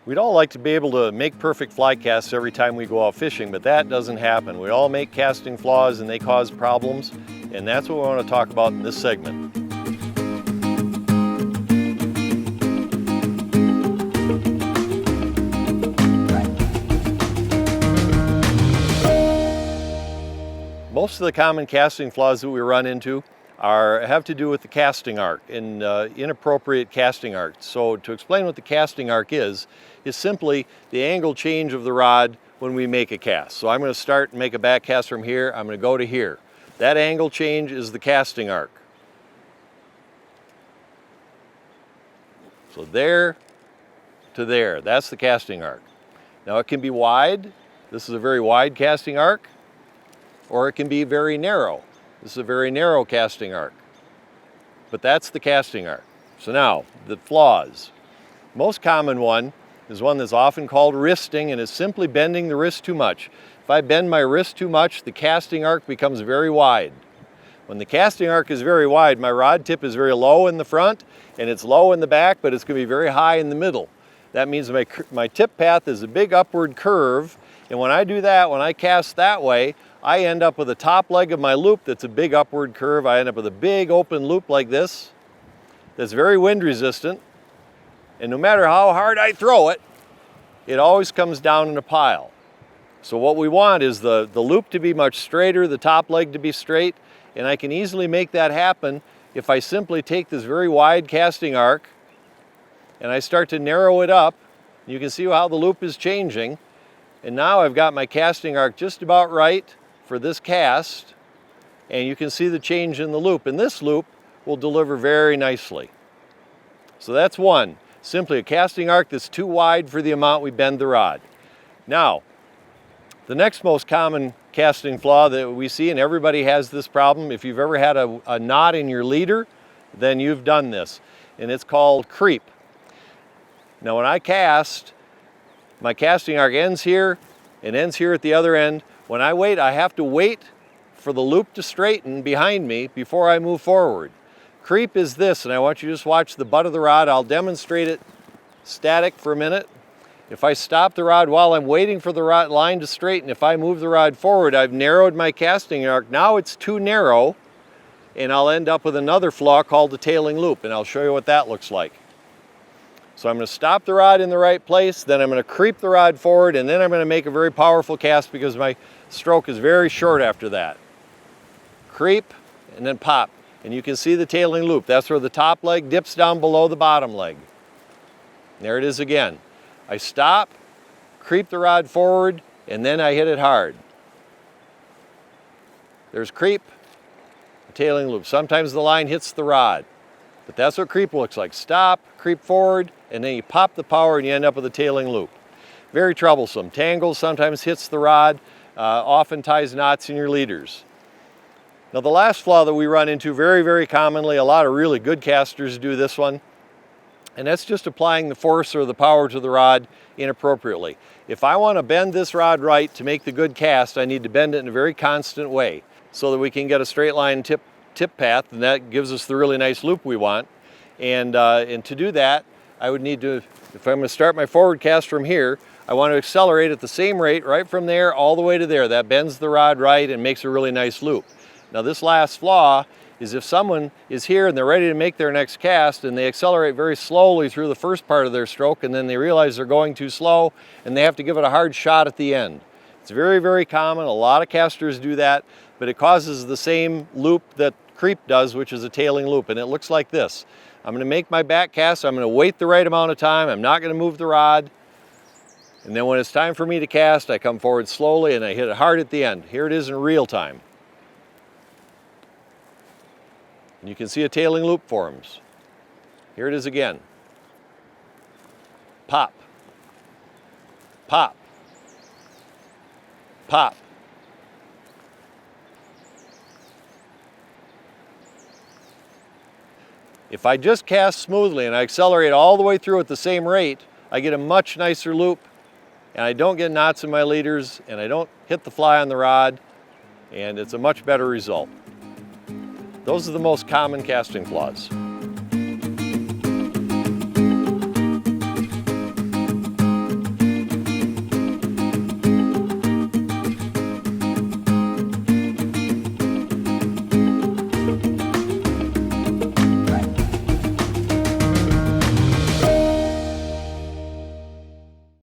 We'd all like to be able to make perfect fly casts every time we go out fishing, but that doesn't happen. We all make casting flaws and they cause problems, and that's what we want to talk about in this segment. Most of the common casting flaws that we run into have to do with the casting arc and inappropriate casting arc. So to explain what the casting arc is simply the angle change of the rod when we make a cast. So I'm going to start and make a back cast from here. I'm going to go to here. That angle change is the casting arc. So there to there, that's the casting arc. Now it can be wide. This is a very wide casting arc, or it can be very narrow. This is a very narrow casting arc, but that's the casting arc. So now, the flaws. Most common one is one that's often called wristing, and is simply bending the wrist too much. If I bend my wrist too much, the casting arc becomes very wide. When the casting arc is very wide, my rod tip is very low in the front, and it's low in the back, but it's going to be very high in the middle. That means my tip path is a big upward curve, and when I do that, when I cast that way, I end up with the top leg of my loop that's a big upward curve. I end up with a big open loop like this that's very wind resistant, and no matter how hard I throw it, it always comes down in a pile. So what we want is the loop to be much straighter, the top leg to be straight, and I can easily make that happen if I simply take this very wide casting arc and I start to narrow it up. You can see how the loop is changing, and now I've got my casting arc just about right for this cast, and you can see the change in the loop, and this loop will deliver very nicely. So that's one, simply a casting arc that's too wide for the amount we bend the rod. Now, the next most common casting flaw that we see, and everybody has this problem, if you've ever had a knot in your leader, then you've done this, and it's called creep. Now when I cast, my casting arc ends here and ends here at the other end. When I wait, I have to wait for the loop to straighten behind me before I move forward. Creep is this, and I want you to just watch the butt of the rod. I'll demonstrate it static for a minute. If I stop the rod while I'm waiting for the rod line to straighten, if I move the rod forward, I've narrowed my casting arc. Now it's too narrow, and I'll end up with another flaw called the tailing loop, and I'll show you what that looks like. So I'm going to stop the rod in the right place, then I'm going to creep the rod forward, and then I'm going to make a very powerful cast because my stroke is very short after that. Creep, and then pop. And you can see the tailing loop. That's where the top leg dips down below the bottom leg. There it is again. I stop, creep the rod forward, and then I hit it hard. There's creep, tailing loop. Sometimes the line hits the rod, but that's what creep looks like. Stop, creep forward, and then you pop the power and you end up with a tailing loop. Very troublesome. Tangles, sometimes hits the rod, often ties knots in your leaders. Now the last flaw that we run into very, very commonly, a lot of really good casters do this one, and that's just applying the force or the power to the rod inappropriately. If I want to bend this rod right to make the good cast, I need to bend it in a very constant way so that we can get a straight line tip path, and that gives us the really nice loop we want. And to do that, I would need to, if I'm going to start my forward cast from here, I want to accelerate at the same rate right from there all the way to there. That bends the rod right and makes a really nice loop. Now this last flaw is if someone is here and they're ready to make their next cast and they accelerate very slowly through the first part of their stroke, and then they realize they're going too slow and they have to give it a hard shot at the end. It's very, very common. A lot of casters do that, but it causes the same loop that creep does, which is a tailing loop, and it looks like this. I'm going to make my back cast. I'm going to wait the right amount of time. I'm not going to move the rod. And then when it's time for me to cast, I come forward slowly and I hit it hard at the end. Here it is in real time. And you can see a tailing loop forms. Here it is again. Pop. Pop. Pop. If I just cast smoothly and I accelerate all the way through at the same rate, I get a much nicer loop, and I don't get knots in my leaders, and I don't hit the fly on the rod, and it's a much better result. Those are the most common casting flaws.